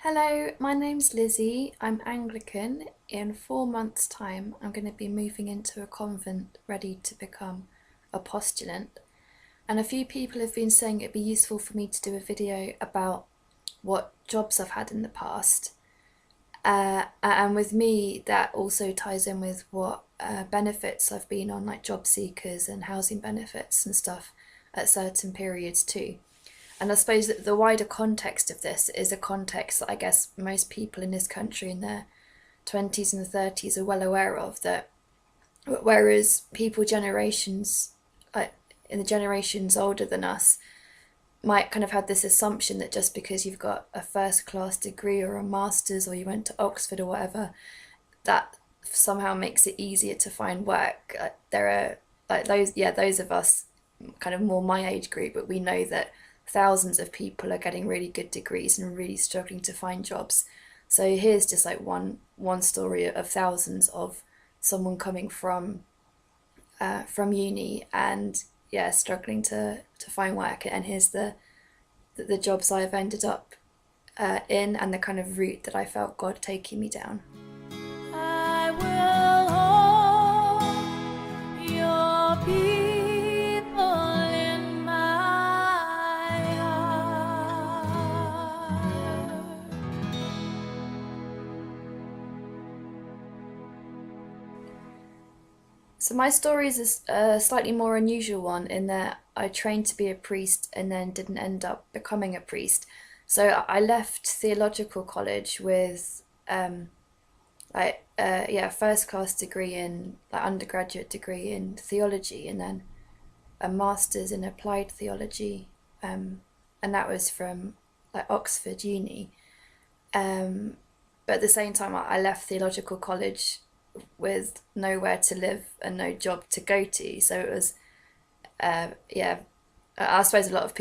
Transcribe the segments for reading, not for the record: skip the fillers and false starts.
Hello, my name's Lizzie. I'm Anglican. In 4 months' time, I'm going to be moving into a convent ready to become a postulant. And a few people have been saying it'd be useful for me to do a video about what jobs I've had in the past. And with me, that also ties in with what benefits I've been on, like job seekers and housing benefits and stuff at certain periods too. And I suppose that the wider context of this is a context that I guess most people in this country in their 20s and 30s are well aware of, that whereas people generations, like in the generations older than us, might kind of have this assumption that just because you've got a first class degree or a master's or you went to Oxford or whatever, that somehow makes it easier to find work. There are like those of us kind of more my age group, but we know that thousands of people are getting really good degrees and really struggling to find jobs. So here's just like one story of thousands of someone coming from uni and yeah, struggling to find work. And here's the jobs I've ended up in and the kind of route that I felt God taking me down. I will hold your people in my heart. So my story is a slightly more unusual one in that I trained to be a priest and then didn't end up becoming a priest. So I left theological college with yeah, first class degree in like undergraduate degree in theology and then a master's in applied theology, and that was from like Oxford Uni. Um, but at the same time, I left theological college with nowhere to live and no job to go to. So it was, yeah, I suppose a lot of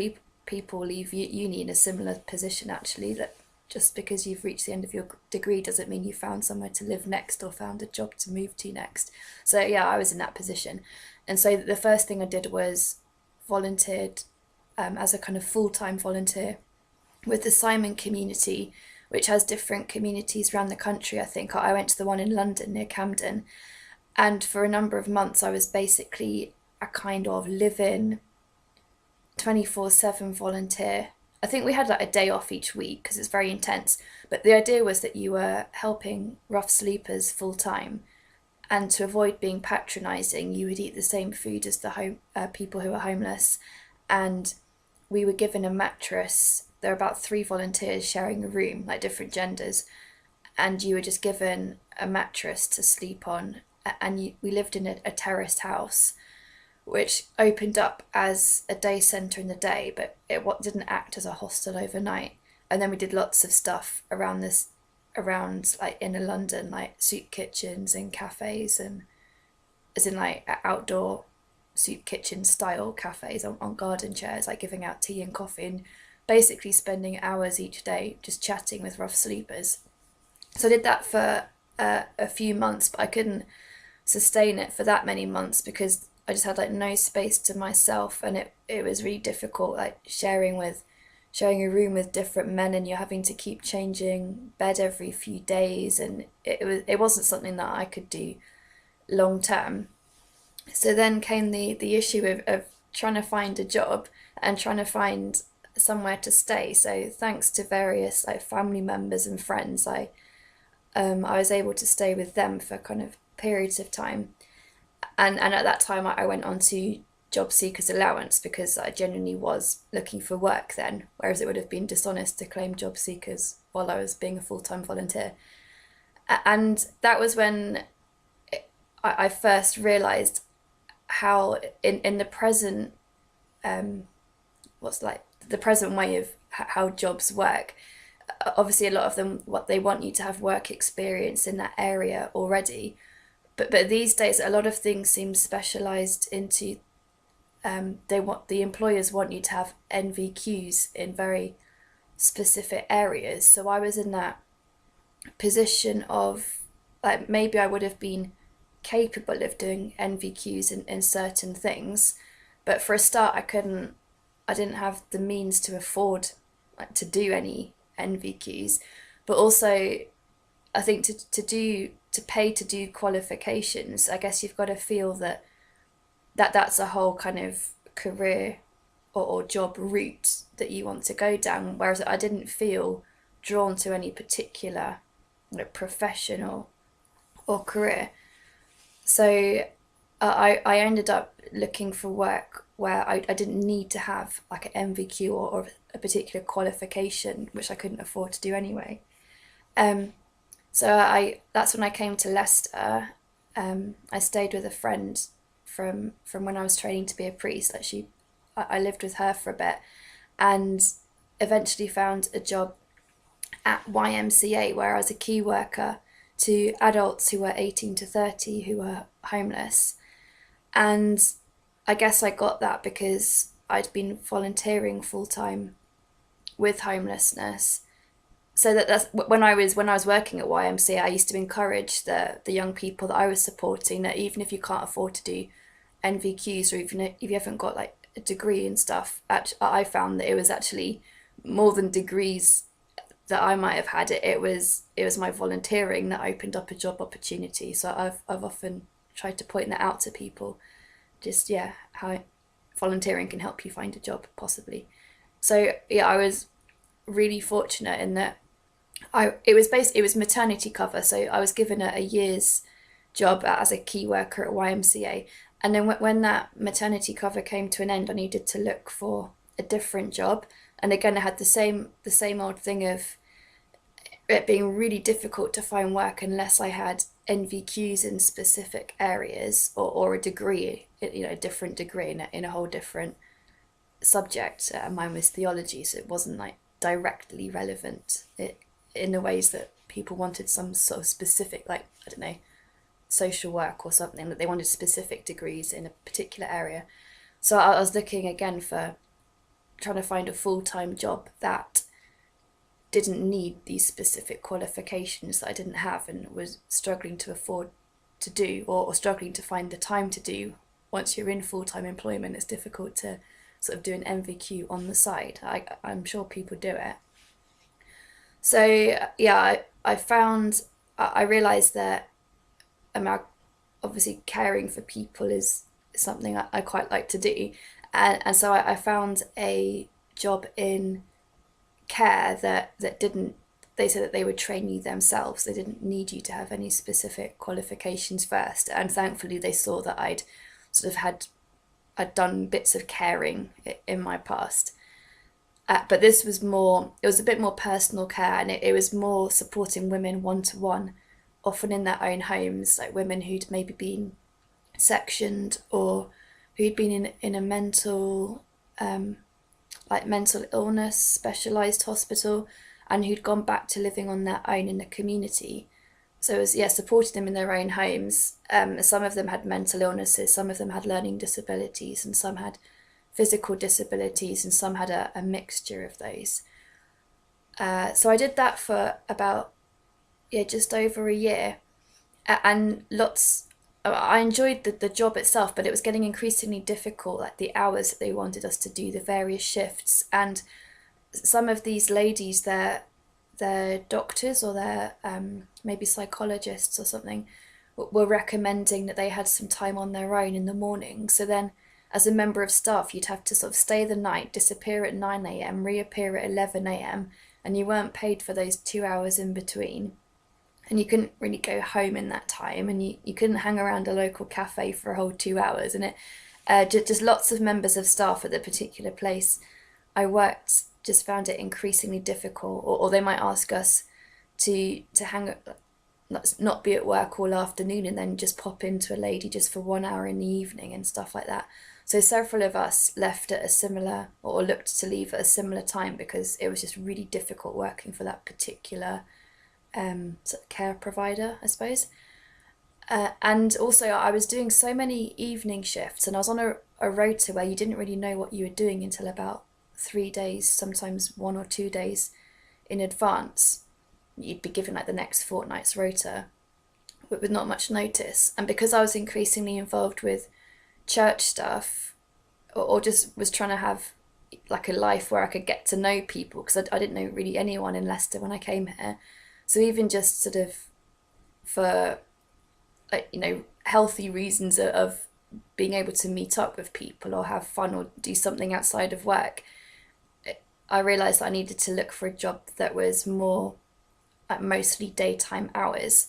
people leave uni in a similar position actually. That just because you've reached the end of your degree doesn't mean you found somewhere to live next or found a job to move to next. So yeah, I was in that position, and so the first thing I did was volunteered as a kind of full-time volunteer with the Simon community, which has different communities around the country. I think I went to the one in London near Camden, and for a number of months I was basically a kind of live-in 24/7 volunteer. I think we had like a day off each week because it's very intense, but the idea was that you were helping rough sleepers full time, and to avoid being patronizing you would eat the same food as the people who are homeless, and we were given a mattress. There were about three volunteers sharing a room, like different genders, and you were just given a mattress to sleep on. And we lived in a terraced house, which opened up as a day centre in the day, but it didn't act as a hostel overnight. And then we did lots of stuff around this, around like inner London, like soup kitchens and cafes, and as in like outdoor soup kitchen style cafes on garden chairs, like giving out tea and coffee, and basically spending hours each day just chatting with rough sleepers. So I did that for a few months, but I couldn't sustain it for that many months because I just had like no space to myself, and it was really difficult, like sharing a room with different men, and you're having to keep changing bed every few days, and it wasn't something that I could do long term. So then came the issue of trying to find a job and trying to find somewhere to stay. So thanks to various like family members and friends, I was able to stay with them for kind of periods of time. And at that time I went on to job seekers allowance because I genuinely was looking for work then, whereas it would have been dishonest to claim job seekers while I was being a full-time volunteer. And that was when I first realised how in the present, what's like the present way of how jobs work, obviously a lot of them, what they want you to have work experience in that area already, but these days a lot of things seem specialized into, the employers want you to have NVQs in very specific areas. So I was in that position of like maybe I would have been capable of doing NVQs in certain things, but for a start I didn't have the means to afford like to do any NVQs, But also, I think to pay to do qualifications, I guess you've got to feel that's a whole kind of career or job route that you want to go down. Whereas I didn't feel drawn to any particular profession or career. So I ended up looking for work where I didn't need to have like an MVQ or a particular qualification, which I couldn't afford to do anyway. Um, so that's when I came to Leicester. I stayed with a friend from when I was training to be a priest. Like I lived with her for a bit, and eventually found a job at YMCA where I was a key worker to adults who were 18 to 30 who were homeless. And I guess I got that because I'd been volunteering full time with homelessness. So that's when I was working at YMCA, I used to encourage the young people that I was supporting that even if you can't afford to do NVQs, or even if you haven't got like a degree and stuff, I found that it was actually more than degrees that I might have had. It was my volunteering that opened up a job opportunity. So I've often tried to point that out to people. Just yeah, how volunteering can help you find a job possibly. So yeah, I was really fortunate in that it was maternity cover. So I was given a year's job as a key worker at YMCA, and then when that maternity cover came to an end, I needed to look for a different job. And again, I had the same old thing of it being really difficult to find work unless I had NVQs in specific areas or a degree, a different degree in a whole different subject. Mine was theology, so it wasn't like directly relevant in the ways that people wanted some sort of specific, like, I don't know, social work or something, that they wanted specific degrees in a particular area. So I was looking again for trying to find a full-time job that didn't need these specific qualifications that I didn't have and was struggling to afford to do, or struggling to find the time to do. Once you're in full-time employment, it's difficult to sort of do an MVQ on the side. I'm sure people do it. So yeah, I realised that obviously caring for people is something I quite like to do. And so I found a job in care that didn't, they said that they would train you themselves. They didn't need you to have any specific qualifications first. And thankfully they saw that I'd done bits of caring in my past. But this was it was a bit more personal care, and it was more supporting women one-to-one, often in their own homes, like women who'd maybe been sectioned or who'd been in a mental illness specialised hospital, and who'd gone back to living on their own in the community. So it was, yeah, supporting them in their own homes. Some of them had mental illnesses, some of them had learning disabilities, and some had physical disabilities, and some had a mixture of those. So I did that for about, just over a year. And I enjoyed the job itself, but it was getting increasingly difficult, like the hours that they wanted us to do, the various shifts. And some of these ladies, they're doctors, or they're maybe psychologists or something, were recommending that they had some time on their own in the morning. So then as a member of staff, you'd have to sort of stay the night, disappear at 9 a.m, reappear at 11 a.m, and you weren't paid for those 2 hours in between. And you couldn't really go home in that time, and you couldn't hang around a local cafe for a whole 2 hours. And just lots of members of staff at the particular place I worked just found it increasingly difficult, or they might ask us to not be at work all afternoon and then just pop into a lady just for 1 hour in the evening and stuff like that. So several of us left at a similar, or looked to leave at a similar time, because it was just really difficult working for that particular sort of care provider, I suppose. And also I was doing so many evening shifts, and I was on a rota where you didn't really know what you were doing until about 3 days, sometimes 1 or 2 days in advance. You'd be given like the next fortnight's rota with not much notice. And because I was increasingly involved with church stuff, or just was trying to have like a life where I could get to know people, because I didn't know really anyone in Leicester when I came here. So even just sort of for healthy reasons of being able to meet up with people or have fun or do something outside of work, I realized that I needed to look for a job that was more like mostly daytime hours.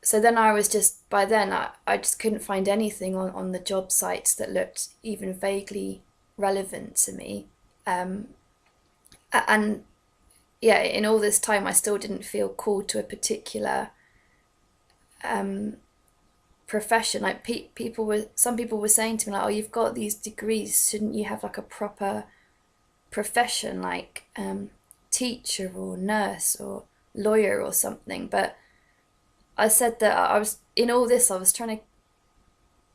So then I was just, by then, I just couldn't find anything on the job sites that looked even vaguely relevant to me. Um, and yeah, in all this time, I still didn't feel called to a particular um, profession. Like some people were saying to me, like, "Oh, you've got these degrees, shouldn't you have like a proper profession, like teacher or nurse or lawyer or something?" But I said that I was in all this. I was trying to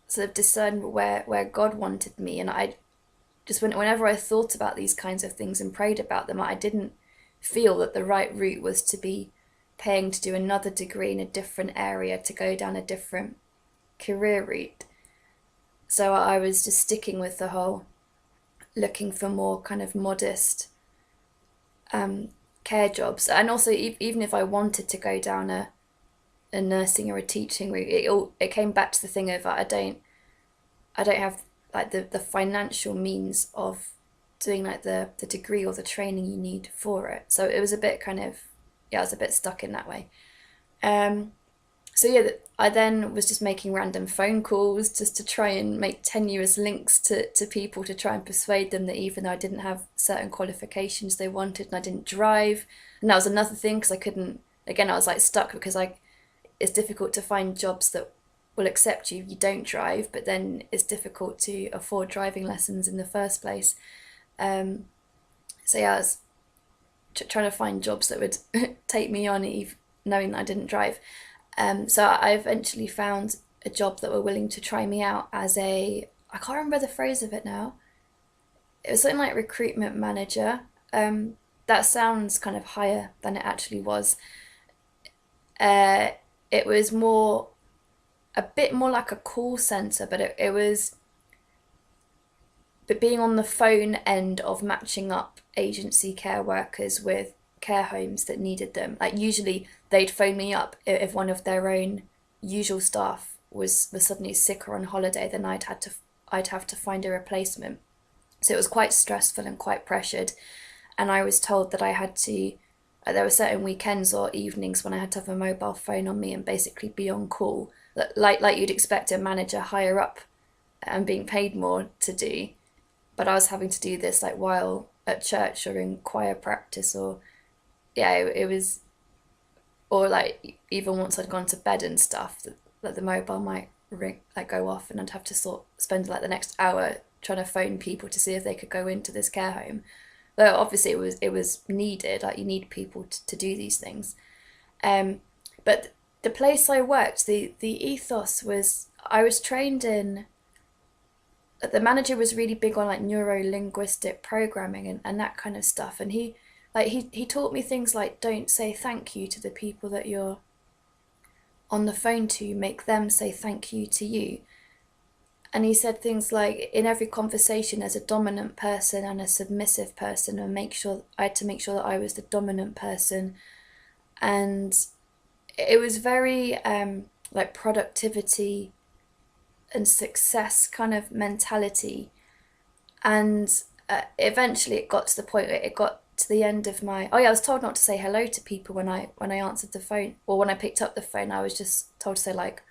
sort of discern where God wanted me, and I just whenever I thought about these kinds of things and prayed about them, I didn't feel that the right route was to be paying to do another degree in a different area to go down a different career route. So I was just sticking with the whole looking for more kind of modest care jobs. And also, even if I wanted to go down a nursing or a teaching route, it came back to the thing of I don't have like the financial means of doing like the degree or the training you need for it. So it was a bit kind of, yeah, I was a bit stuck in that way. Um, so yeah, I then was just making random phone calls just to try and make tenuous links to people to try and persuade them that even though I didn't have certain qualifications they wanted and I didn't drive, and that was another thing because I couldn't, again, I was like stuck because it's difficult to find jobs that will accept you if you don't drive, but then it's difficult to afford driving lessons in the first place. Um, so yeah, I was trying to find jobs that would take me on, knowing that I didn't drive. So I eventually found a job that were willing to try me out as I can't remember the phrase of it now. It was something like recruitment manager. That sounds kind of higher than it actually was. Uh, it was a bit more like a call center, but it was, but being on the phone end of matching up agency care workers with care homes that needed them. Like usually they'd phone me up if one of their own usual staff was suddenly sick or on holiday, then I'd have to find a replacement. So it was quite stressful and quite pressured. And I was told that I had to, there were certain weekends or evenings when I had to have a mobile phone on me and basically be on call, like you'd expect a manager higher up and being paid more to do. But I was having to do this like while at church or in choir practice, or yeah, it was, or like even once I'd gone to bed and stuff, that the mobile might ring, like go off, and I'd have to spend like the next hour trying to phone people to see if they could go into this care home. Though obviously it was needed, like you need people to do these things. But the place I worked, the ethos was, I was trained in, the manager was really big on like neuro-linguistic programming and that kind of stuff, and he taught me things like, don't say thank you to the people that you're on the phone to, make them say thank you to you. And he said things like, in every conversation there's a dominant person and a submissive person, and I had to make sure that I was the dominant person. And it was very like productivity and success kind of mentality. And eventually it got to the point where it got to the end of my, oh yeah, I was told not to say hello to people when I answered the phone, or when I picked up the phone. I was just told to say like,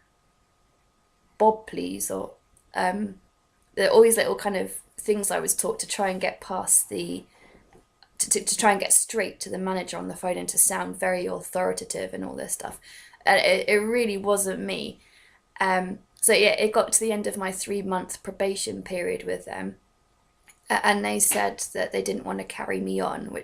Bob please, or all these little kind of things I was taught to try and get past to try and get straight to the manager on the phone and to sound very authoritative and all this stuff. And it really wasn't me. So yeah, it got to the end of my 3-month probation period with them, and they said that they didn't want to carry me on,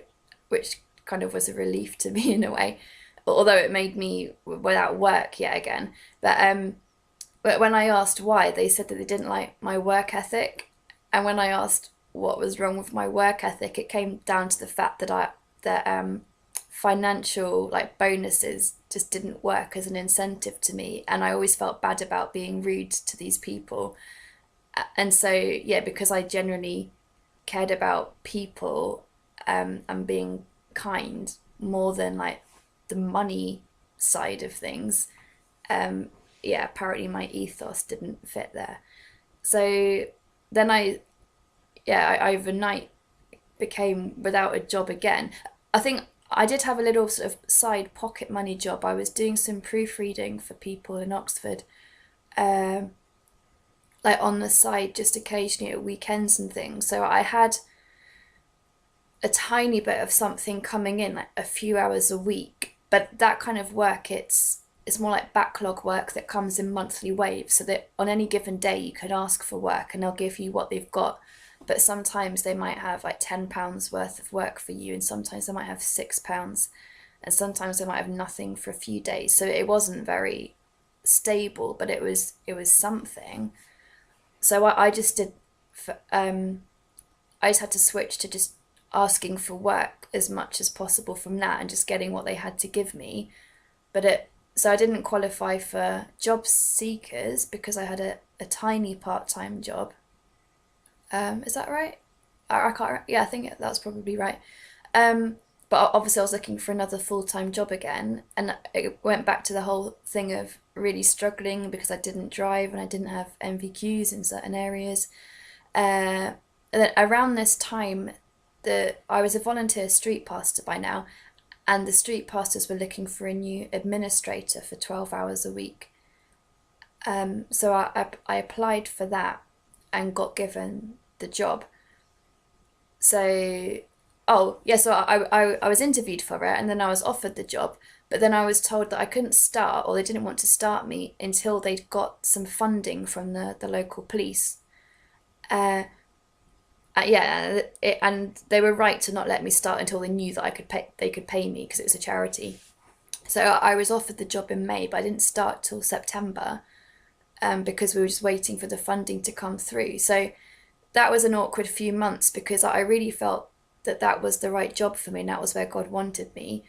which kind of was a relief to me in a way, although it made me without work yet again. But when I asked why, they said that they didn't like my work ethic. And when I asked what was wrong with my work ethic, it came down to the fact that financial like bonuses just didn't work as an incentive to me, and I always felt bad about being rude to these people. And so yeah, because I generally cared about people and being kind more than like the money side of things. Yeah, apparently my ethos didn't fit there. So then I overnight became without a job again. I think I did have a little sort of side pocket money job. I was doing some proofreading for people in Oxford, um, like on the side, just occasionally at weekends and things. So I had a tiny bit of something coming in, like a few hours a week. But that kind of work, it's more like backlog work that comes in monthly waves, so that on any given day you could ask for work and they'll give you what they've got. But sometimes they might have like £10 worth of work for you, and sometimes they might have £6, and sometimes they might have nothing for a few days. So it wasn't very stable, but it was something. So I just did. I just had to switch to just asking for work as much as possible from that and just getting what they had to give me. But so I didn't qualify for job seekers because I had a tiny part-time job. Is that right? I can't. Yeah, I think that's probably right. Um, but obviously, I was looking for another full-time job again, and it went back to the whole thing of really struggling because I didn't drive and I didn't have MVQs in certain areas. And then around this time, the I was a volunteer street pastor by now, and the street pastors were looking for a new administrator for 12 hours a week. So I applied for that and got given the job. So, oh, yeah, so I was interviewed for it and then I was offered the job, but then I was told that I couldn't start, or they didn't want to start me until they'd got some funding from the local police. Uh, yeah, and they were right to not let me start until they knew that they could pay me because it was a charity. So I was offered the job in May, but I didn't start till September, because we were just waiting for the funding to come through. So that was an awkward few months because I really felt that that was the right job for me and that was where God wanted me.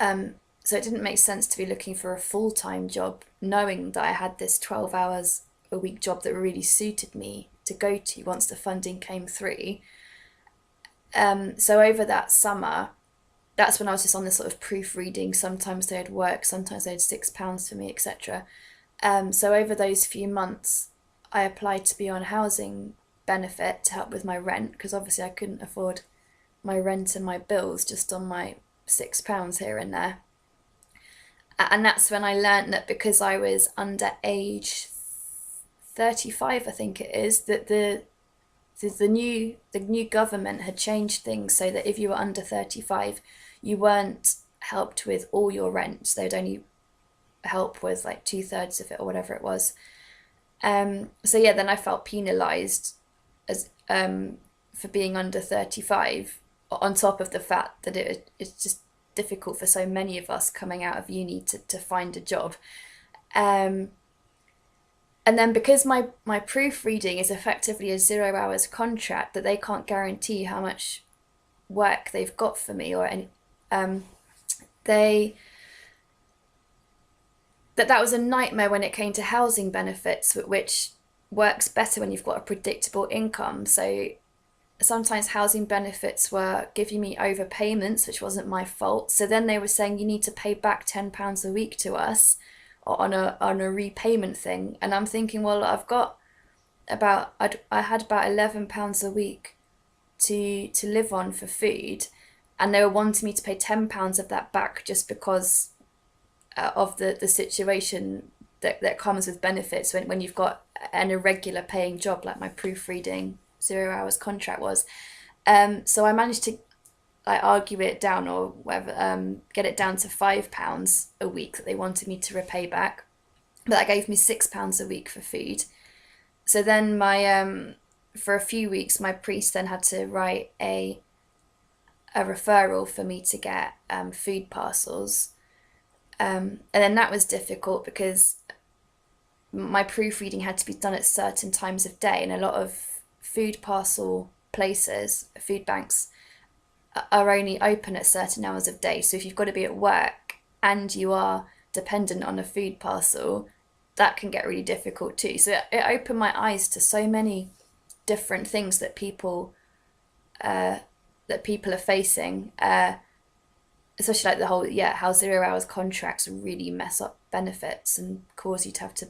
So it didn't make sense to be looking for a full-time job, knowing that I had this 12 hours a week job that really suited me to go to once the funding came through. So over that summer, that's when I was just on this sort of proofreading. Sometimes they had work, sometimes they had £6 for me, etc. So over those few months, I applied to be on housing benefit to help with my rent because obviously I couldn't afford my rent and my bills just on my £6 here and there. And that's when I learnt that because I was under age 35, I think it is, that the new government had changed things so that if you were under 35, you weren't helped with all your rent. They'd only help with like 2/3 of it or whatever it was. So yeah, then I felt penalised as for being under 35, on top of the fact that it's just difficult for so many of us coming out of uni to find a job. And then because my proofreading is effectively a 0 hours contract, that they can't guarantee how much work they've got for me or any, they that was a nightmare when it came to housing benefits, which works better when you've got a predictable income. So sometimes housing benefits were giving me overpayments, which wasn't my fault. So then they were saying you need to pay back £10 a week to us on a repayment thing. And I'm thinking, well, I had about £11 a week to live on for food, and they were wanting me to pay £10 of that back just because of the situation that comes with benefits when you've got an irregular paying job like my proofreading 0 hours contract was. So I managed to like argue it down or whatever, get it down to £5 a week that they wanted me to repay back. But that gave me £6 a week for food. So then for a few weeks, my priest then had to write a referral for me to get food parcels. And then that was difficult because my proofreading had to be done at certain times of day, and a lot of food parcel places, food banks, are only open at certain hours of day. So if you've got to be at work and you are dependent on a food parcel, that can get really difficult too. So it opened my eyes to so many different things that people that people are facing, especially like the whole, how 0 hours contracts really mess up benefits and cause you to have to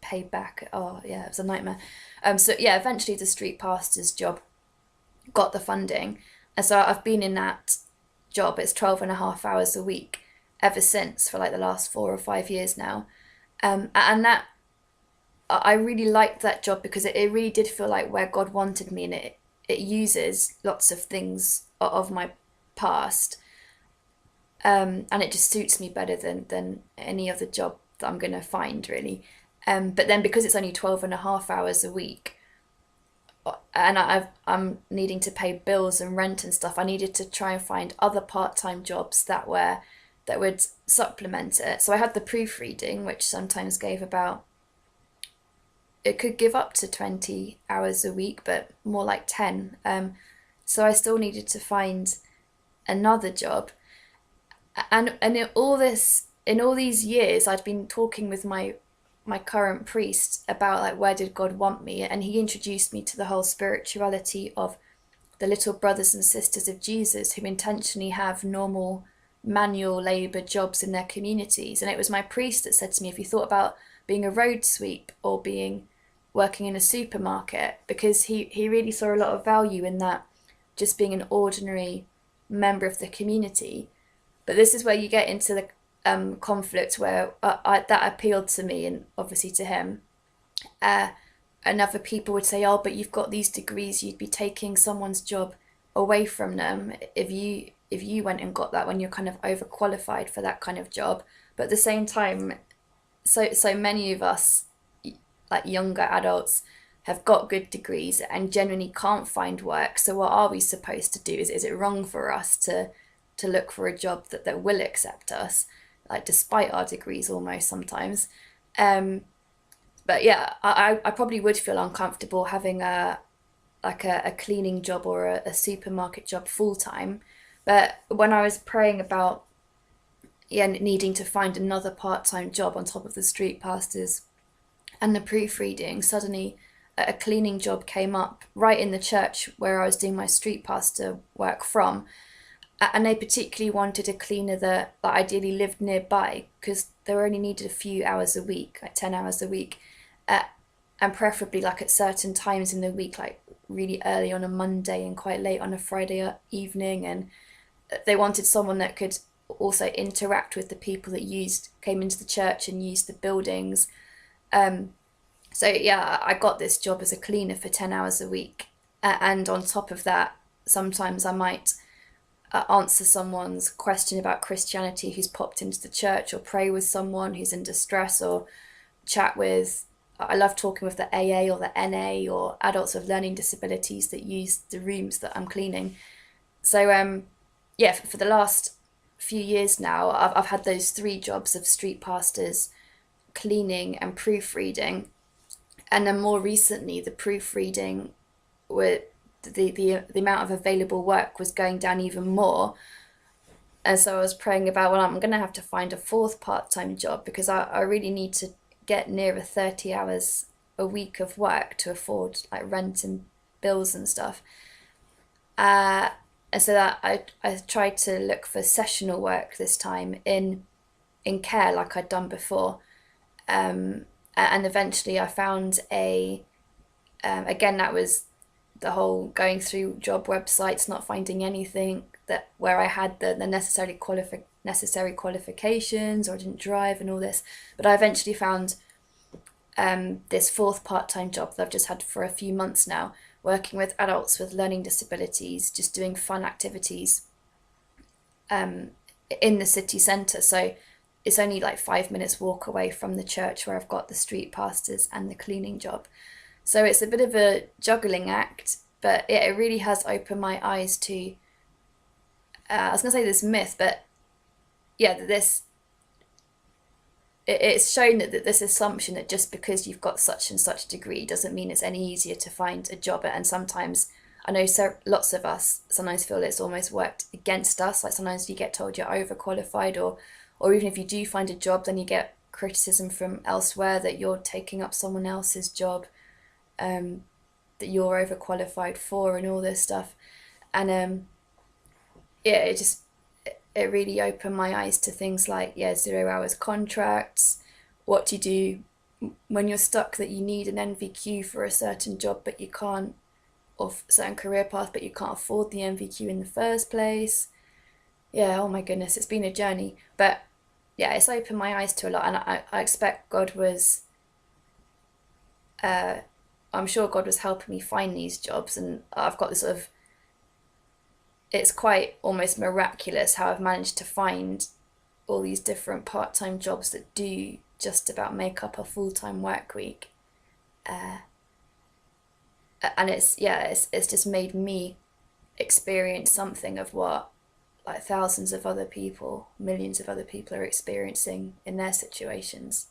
pay back. Oh yeah, it was a nightmare. So yeah, eventually the street pastor's job got the funding, and so I've been in that job. It's 12 and a half hours a week ever since, for like the last 4 or 5 years now. And that, I really liked that job because it really did feel like where God wanted me, and it uses lots of things of my past, and it just suits me better than any other job that I'm going to find, really. But then because it's only 12 and a half hours a week, and I'm needing to pay bills and rent and stuff, I needed to try and find other part-time jobs that would supplement it. So I had the proofreading, which sometimes gave about, it could give up to 20 hours a week, but more like 10. So I still needed to find another job. And in all these years, I'd been talking with my current priest about like where did God want me, and he introduced me to the whole spirituality of the little brothers and sisters of Jesus who intentionally have normal manual labor jobs in their communities. And it was my priest that said to me, "Have you thought about being a road sweep or being working in a supermarket?" Because he really saw a lot of value in that, just being an ordinary member of the community. But this is where you get into the conflict where that appealed to me and obviously to him. And other people would say, "Oh, but you've got these degrees, you'd be taking someone's job away from them if you went and got that when you're kind of overqualified for that kind of job." But at the same time, so many of us, like younger adults, have got good degrees and genuinely can't find work. So what are we supposed to do? Is it wrong for us to look for a job that will accept us, like despite our degrees almost sometimes? But yeah, I probably would feel uncomfortable having a cleaning job or a supermarket job full time. But when I was praying about, needing to find another part-time job on top of the street pastors and the proofreading, suddenly a cleaning job came up right in the church where I was doing my street pastor work from. And they particularly wanted a cleaner that ideally lived nearby, because they were only needed a few hours a week, like 10 hours a week, and preferably like at certain times in the week, like really early on a Monday and quite late on a Friday evening. And they wanted someone that could also interact with the people that came into the church and used the buildings. So yeah, I got this job as a cleaner for 10 hours a week. And on top of that, sometimes I might answer someone's question about Christianity who's popped into the church, or pray with someone who's in distress, or chat with, I love talking with the AA or the NA or adults with learning disabilities that use the rooms that I'm cleaning. So yeah, for the last few years now, I've had those 3 jobs of street pastors, cleaning and proofreading. And then more recently, the proofreading, were the amount of available work was going down even more. And so I was praying about, well, I'm going to have to find a 4th part-time job, because I really need to get nearer 30 hours a week of work to afford like rent and bills and stuff. And so that I tried to look for sessional work this time in care like I'd done before. And eventually I found again, that was the whole going through job websites, not finding anything where I had the necessary qualifications, or didn't drive and all this. But I eventually found this 4th part-time job that I've just had for a few months now, working with adults with learning disabilities, just doing fun activities in the city centre. So it's only like 5 minutes walk away from the church where I've got the street pastors and the cleaning job. So it's a bit of a juggling act, but it really has opened my eyes to, I was going to say this myth, but yeah, it's shown that this assumption that just because you've got such and such degree doesn't mean it's any easier to find a job. And sometimes, I know lots of us sometimes feel it's almost worked against us. Like sometimes you get told you're overqualified, or even if you do find a job, then you get criticism from elsewhere that you're taking up someone else's job, that you're overqualified for, and all this stuff. And yeah, it really opened my eyes to things like, yeah, 0 hours contracts. What do you do when you're stuck that you need an NVQ for a certain job but you can't, or certain career path but you can't afford the NVQ in the first place? Yeah, oh my goodness, it's been a journey. But yeah, it's opened my eyes to a lot, and I expect God was, I'm sure God was helping me find these jobs, and I've got this sort of, it's quite almost miraculous how I've managed to find all these different part-time jobs that do just about make up a full-time work week. And it's just made me experience something of what like thousands of other people, millions of other people are experiencing in their situations.